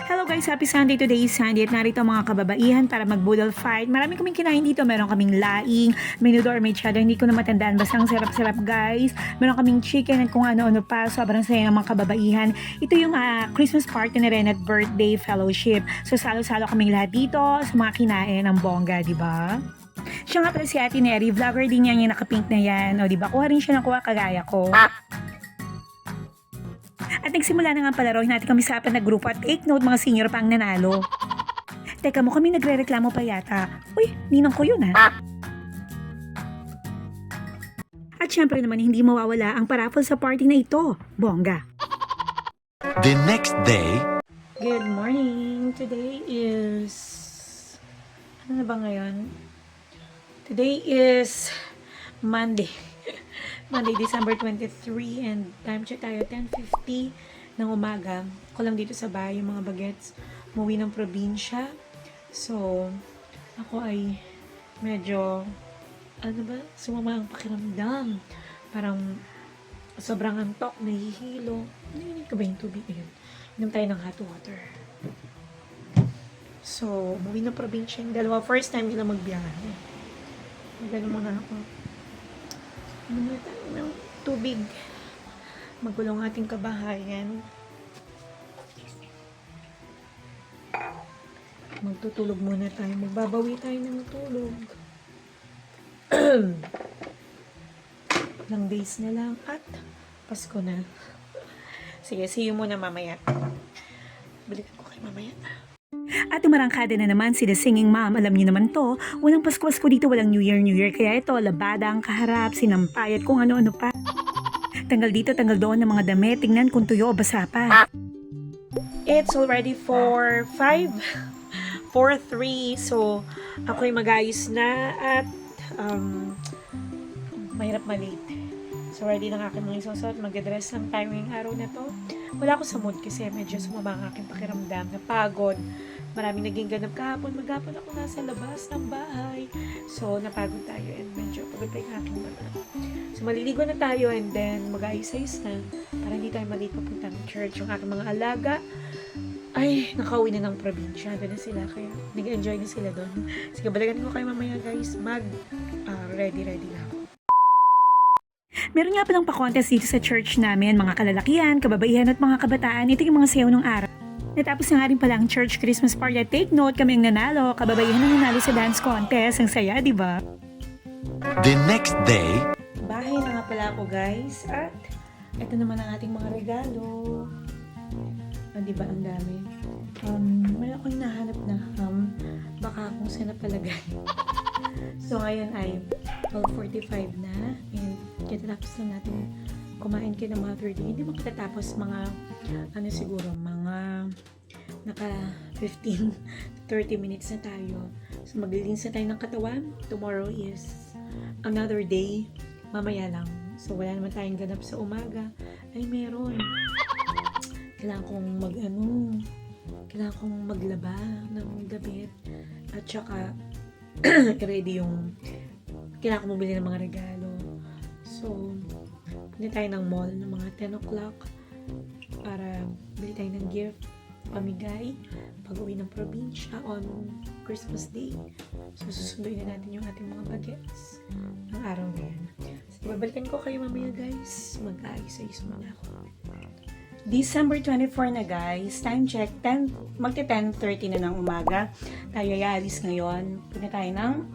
Hello guys, happy Sunday. Today is Sunday at narito ang mga kababaihan para mag-boodle fight. Marami kaming kinain dito. Meron kaming laing, menudo or may cheddar. Hindi ko na matandaan. Basta ang sarap-sarap guys. Meron kaming chicken at kung ano-ano pa. Sobrang saya ng mga kababaihan. Ito yung Christmas party ni Ren at birthday fellowship. So salo-salo kaming lahat dito sa mga kinain ng bongga, di ba? Siya nga pala si Ate Neri, vlogger din niya yung nakapink na yan. O diba, kuha rin siya ng kuha kagaya ko. At nagsimula na nga palaroin natin kami sa apat na grupo at take note mga senior pa ang nanalo. Teka mo, kami nagre-reklamo pa yata. Uy, ninang ko yun At syempre naman hindi mawawala ang paraffle sa party na ito. Bongga. The next day, Good morning. Today is... Ano na ba ngayon? Today is Monday. Monday, December 23 and time check tayo 10:50 ng umaga. Ako lang dito sa bahay yung mga bagets umuwi ng probinsya. So, ako ay medyo sumama ang pakiramdam. Parang sobrang antok, nahihilo. Narinig ko ba yung tubig? Ayun. Inom tayo ng hot water. So, umuwi ng probinsya yung dalawa. First time nila magbiyahe. Magano muna ako. Muna tayo ng tubig. Magulong ating kabahayan. Magtutulog muna tayo. Magbabawi tayo ng tulog. Ilang days na lang at Pasko na. Sige, see you muna mamaya. Balikan ko kayo mamaya. At umarangkada na naman si The Singing Mom. Alam niyo naman to, walang Pasko-Pasko dito, walang New Year. Kaya ito, labada ang kaharap, sinampay at kung ano-ano pa. Tanggal dito, tanggal doon ng mga damit. Tingnan kung tuyo o basa pa. It's already 4:03. So, ako'y mag-ayos na at mahirap malate. So, ready ng aking mga isusot. Mag-dress lang tayo ngayong araw na to. Wala ako sa mood kasi medyo sumama ang aking pakiramdam. Napagod. Maraming naging ganap kahapon. Maghapon ako nasa labas ng bahay. So, napagod tayo and medyo pagod pa yung aking mata. So, maliligo na tayo and then mag-ayos-ayos na para hindi tayo malate papunta ng church. Yung aking mga alaga ay nakauwi na ng probinsya. Doon na sila. Kaya nag-enjoy na sila doon. Sige, balikan ko kayo mamaya guys. Ready na ako. Meron nga palang pa-contest dito sa church namin, mga kalalakihan, kababaihan at mga kabataan. Ito yung mga sayaw ng araw. Natapos na nga rin pala ang church Christmas party. Take note, kami ang nanalo. Kababaihan ang nanalo sa dance contest. Ang saya, di ba? the next day, Bahay na nga pala ako guys. At ito naman ang ating mga regalo. Di ba ang dami? Wala akong nahanap na baka kung saan napalagay. So ngayon ay 12:45 na and katatapos lang natin kumain kay na Mother Day. Hindi makatatapos mga siguro mga naka 15-30 minutes na tayo. So maglilinis na tayo ng katawan. Tomorrow is another day. Mamaya lang. So wala naman tayong ganap sa umaga. Ay meron. Kailangan kong maglaba ng damit at saka ready yung kailangan ko bumili ng mga regalo. So, punta tayo ng mall ng mga 10 o'clock para bili tayo ng gift, pamigay, pag-uwi ng probinsya on Christmas Day. So, susunduin na natin yung ating mga bagets ng araw na yan. So, babalikan ko kayo mamaya guys. Mag-ayos-ayos muna ako. December 24 na guys, time check, magti 10:30 na ng umaga. Tayo alis ngayon. Punta tayo ng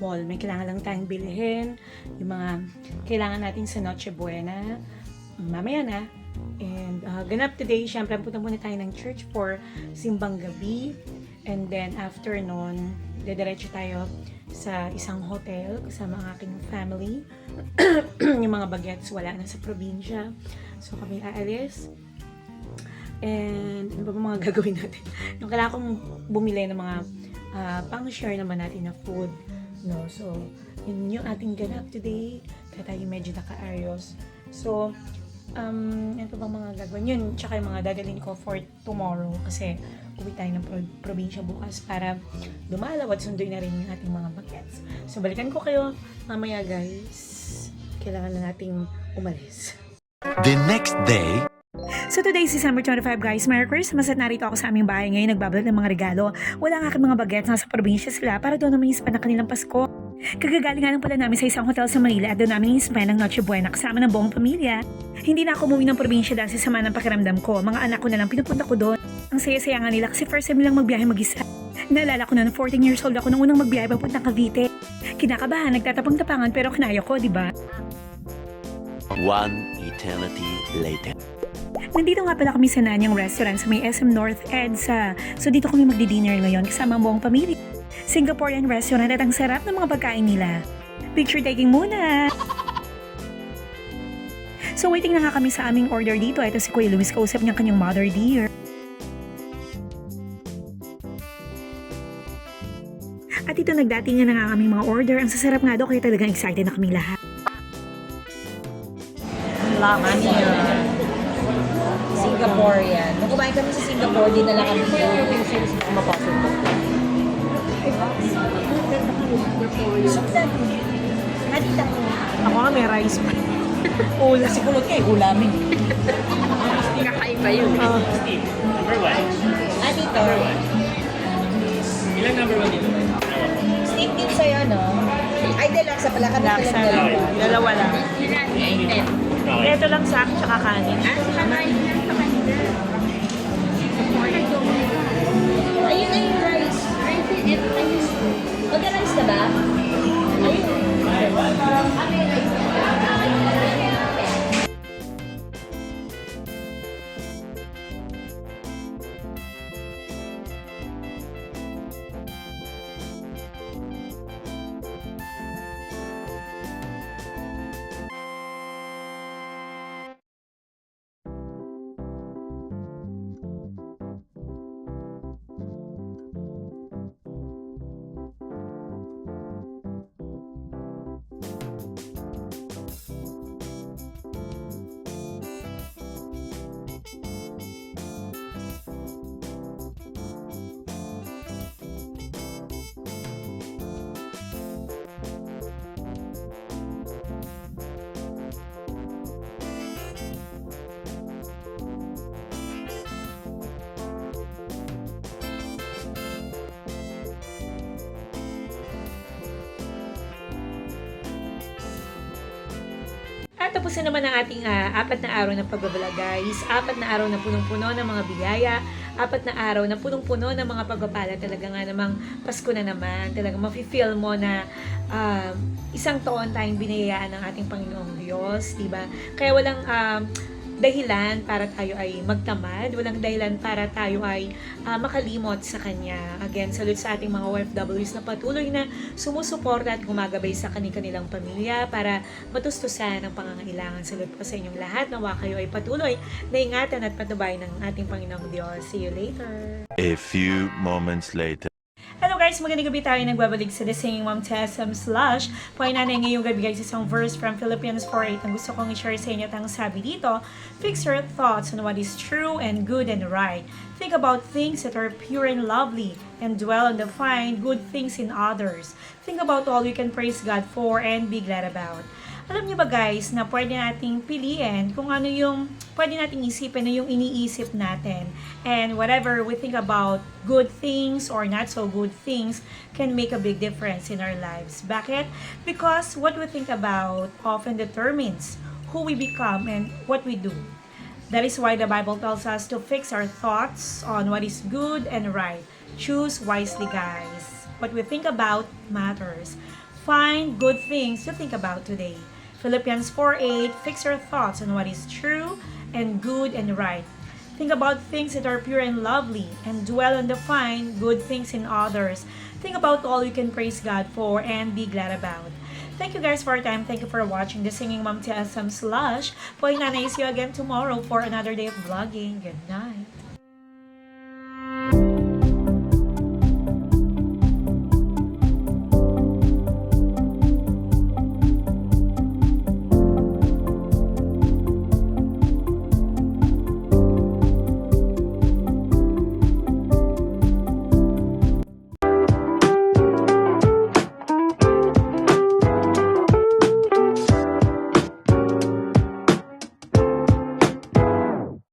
mall. May kailangan lang tayong bilhin. Yung mga kailangan natin sa Noche Buena. Mamaya na. And ganap today, syempre punta muna tayo ng church for simbang gabi. And then after nun, dediretso tayo sa isang hotel kasama ang aking family. Yung mga bagets wala na sa probinsya. So kami aalis. And ano ba mga gagawin natin? Yung kailangan kong bumili ng mga pang-share naman natin na food. No? So, yun yung ating ganap today. Kaya tayo medyo naka-ayos. So, ano pa bang mga gagawin? Yun, tsaka yung mga dadalhin ko for tomorrow. Kasi uwi tayo ng probinsya bukas para dumalaw at sunduin na rin yung ating mga bagets. So, balikan ko kayo mamaya guys. Kailangan na nating umalis. the next day, So today is December 25 guys, Merry Christmas at narito ako sa aming bahay ngayon nagbabalot ng mga regalo. Wala ang aking mga bagets, nasa probinsya sila para doon naman ispan ang kanilang Pasko. Kagagaling nga lang pala namin sa isang hotel sa Manila at doon namin ispan ang Noche Buena kasama ng buong pamilya. Hindi na ako umuwi ng probinsya dahil sa sama ng pakiramdam ko. Mga anak ko na lang pinupunta ko doon. Ang saya-saya nga nila kasi first time nilang magbiyahe mag-isa. Naalala ko na 14 years old ako nung unang magbiyahe papuntang Cavite. Kinakabahan, nagtatapang-tapangan pero kinaya ko, di ba? One eternity later. Nandito nga pala kami sa Nanyang Restaurant sa may SM North EDSA. So dito kami magdi-dinner ngayon kasama ang buong pamilya. Singaporean restaurant at ang sarap ng mga pagkain nila. Picture taking muna! So waiting na nga kami sa aming order dito. Ito si Kuya Luis, kausap niya kanyang mother dear. At ito nagdating na nga aming mga order. Ang sasarap nga daw kaya talagang excited na kami lahat. Laman niya. Singaporean. Nung kumain kami sa Singapore, dinala kami dito. Mapasok ko. Sukdan. Hadi tayo. Ako nga may rice pa. Ulam. Kasi kulot kayo, ulamin. Kakaiba yun. Number one. Ah, dito. Ilang number one dito? Steak din sa'yo, no? Ay, deluxe pala. Kami pala Laksa dalawa. Dalawa lang. Okay. Ito lang sa akin tsaka kanin. Ayun na yung rice. Mag-rice na ba? Ayun. At tapos na naman ang ating 4 na araw ng pagbablog guys. 4 na araw na punong-puno ng mga biyaya. 4 na araw na punong-puno ng mga pagpapala. Talaga nga namang Pasko na naman. Talaga mafe-feel mo na isang taon tayong binayaan ng ating Panginoong Diyos. Diba? Kaya walang dahilan para tayo ay magtamad. Walang dahilan para tayo ay makalimot sa Kanya. Again, salute sa ating mga OFWs na patuloy na sumusuporta at gumagabay sa kanilang pamilya para matustusan ang pangangailangan. Salute po sa inyong lahat. Nawa kayo ay patuloy na ingatan at patnubayan ng ating Panginoong Diyos. See you later! A few moments later. Hello guys, magandang gabi tayo nagbabalik sa The Singing Mom Tessam Slash. Po ay nanay ngayong gabi guys isang verse from Philippians 4:8 ang gusto kong i-share sa inyo at ang sabi dito, fix your thoughts on what is true and good and right. Think about things that are pure and lovely and dwell on the fine good things in others. Think about all you can praise God for and be glad about. Alam niyo ba guys na pwede nating piliin kung ano yung pwede nating isipin na yung iniisip natin. And whatever we think about good things or not so good things can make a big difference in our lives. Bakit? Because what we think about often determines who we become and what we do. That is why the Bible tells us to fix our thoughts on what is good and right. Choose wisely guys. What we think about matters. Find good things to think about today. Philippians 4:8, fix your thoughts on what is true and good and right. Think about things that are pure and lovely and dwell on the fine, good things in others. Think about all you can praise God for and be glad about. Thank you guys for your time. Thank you for watching The Singing Mom Tessam Slash. Po, see you again tomorrow for another day of vlogging. Good night.